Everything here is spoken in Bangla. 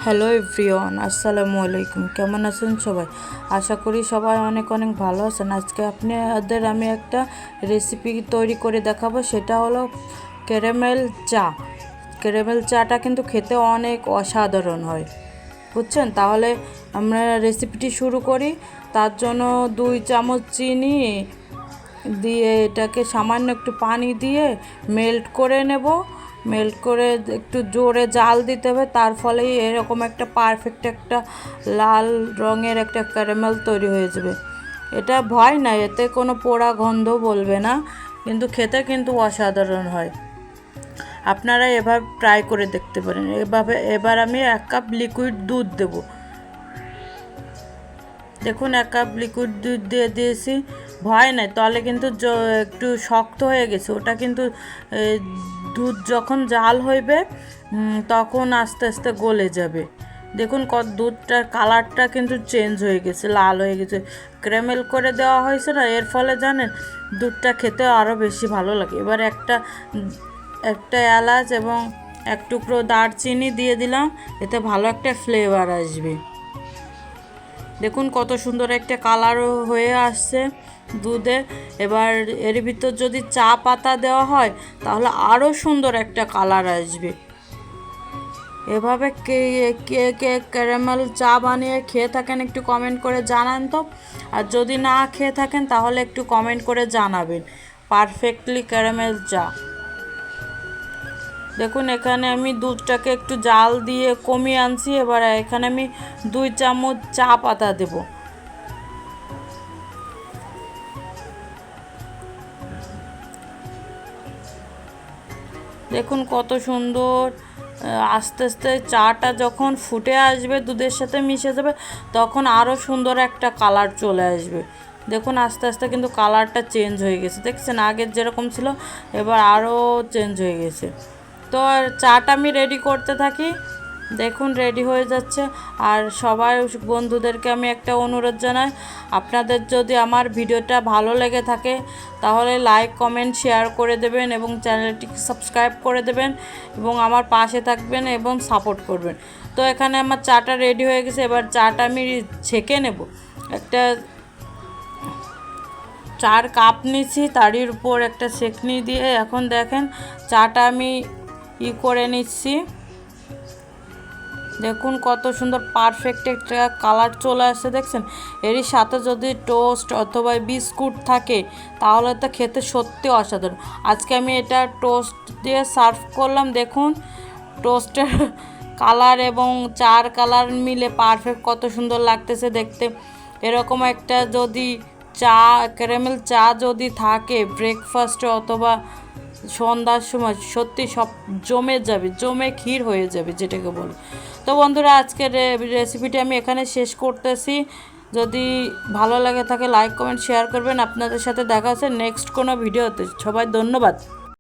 হ্যালো এভরিওয়ান, আসসালামু আলাইকুম। কেমন আছেন সবাই? আশা করি সবাই অনেক অনেক ভালো আছেন। আজকে আপনাদের আমি একটা রেসিপি তৈরি করে দেখাবো, সেটা হলো ক্যারামেল চা। ক্যারামেল চাটা কিন্তু খেতে অনেক অসাধারণ হয়, বুঝছেন? তাহলে আমরা রেসিপিটি শুরু করি। তার জন্য 2 চামচ চিনি দিয়ে এটাকে সামান্য একটু পানি দিয়ে মেল্ট করে নেব। মেল্ট করে একটু জোরে জাল দিতে হবে, তার ফলেই এরকম একটা পারফেক্ট একটা লাল রঙের একটা ক্যারামেল তৈরি হয়ে যাবে। এটা ভয় না, এতে কোনো পোড়া গন্ধ বলবে না, কিন্তু খেতে কিন্তু অসাধারণ হয়। আপনারা এভাবে ট্রাই করে দেখতে পারেন। এবার আমি 1 কাপ লিকুইড দুধ দেব। দেখুন 1 কাপ লিকুইড দুধ দিয়ে দিয়েছি। ভয় নাই, তাহলে কিন্তু একটু শক্ত হয়ে গেছে। ওটা কিন্তু দুধ যখন জাল হইবে তখন আস্তে আস্তে গলে যাবে। দেখুন দুধটার কালারটা কিন্তু চেঞ্জ হয়ে গেছে, লাল হয়ে গেছে। ক্যারামেল করে দেওয়া হয়েছে না, এর ফলে জানেন দুধটা খেতে আরও বেশি ভালো লাগে। এবার একটা এলাচ এবং 1 টুকরো দারচিনি দিয়ে দিলাম, এতে ভালো একটা ফ্লেভার আসবে। দেখুন কত সুন্দর একটা কালারও হয়ে আসছে দুধে। এবার এর ভিতর যদি চা পাতা দেওয়া হয় তাহলে আরও সুন্দর একটা কালার আসবে। এভাবে কে কে কে ক্যারামেল চা বানিয়ে খেয়ে থাকেন একটু কমেন্ট করে জানান তো। আর যদি না খেয়ে থাকেন তাহলে একটু কমেন্ট করে জানাবেন। পারফেক্টলি ক্যারামেল চা। দেখুন এখানে আমি দুধটাকে একটু জাল দিয়ে কমিয়ে আনছি। এবার এখানে আমি 2 চামচ চা পাতা দেব। দেখুন কত সুন্দর আস্তে আস্তে চাটা যখন ফুটে আসবে, দুধের সাথে মিশে যাবে, তখন আরও সুন্দর একটা কালার চলে আসবে। দেখুন আস্তে আস্তে কিন্তু কালারটা চেঞ্জ হয়ে গেছে, দেখছেন? আগের যেরকম ছিল এবার আরও চেঞ্জ হয়ে গেছে। তো চাটা আমি রেডি করতে থাকি। দেখুন রেডি হয়ে যাচ্ছে। আর সবাই বন্ধুদেরকে আমি একটা অনুরোধ জানাই, আপনাদের যদি আমার ভিডিওটা ভালো লেগে থাকে তাহলে লাইক কমেন্ট শেয়ার করে দেবেন এবং চ্যানেলটিকে সাবস্ক্রাইব করে দেবেন এবং আমার পাশে থাকবেন এবং সাপোর্ট করবেন। তো এখানে আমার চাটা রেডি হয়ে গেছে। এবার চাটা আমি ছেঁকে নেব। একটা 4 কাপ নিচ্ছি, তারই উপর একটা সেকনি দিয়ে এখন দেখেন চাটা আমি করে নিচ্ছি। দেখুন কত সুন্দর পারফেক্ট একটা কালার চলে আসছে, দেখছেন? এরই সাথে যদি টোস্ট অথবা বিস্কুট থাকে তাহলে তো খেতে সত্যি অসাধারণ। আজকে আমি এটা টোস্ট দিয়ে সার্ভ করলাম। দেখুন টোস্টের কালার এবং চার কালার মিলে পারফেক্ট কত সুন্দর লাগতেছে দেখতে। এরকম একটা যদি ক্যারামেল চা যদি থাকে ব্রেকফাস্টে অথবা সন্ধ্যার সময়, সত্যি সব জমে ক্ষীর হয়ে যাবে যেটাকে বলে। তো বন্ধুরা আজকের রেসিপিটি আমি এখানে শেষ করতেছি। যদি ভালো লাগে থাকে লাইক কমেন্ট শেয়ার করবেন। আপনাদের সাথে দেখা হচ্ছে নেক্সট কোনো ভিডিওতে। সবাই ধন্যবাদ।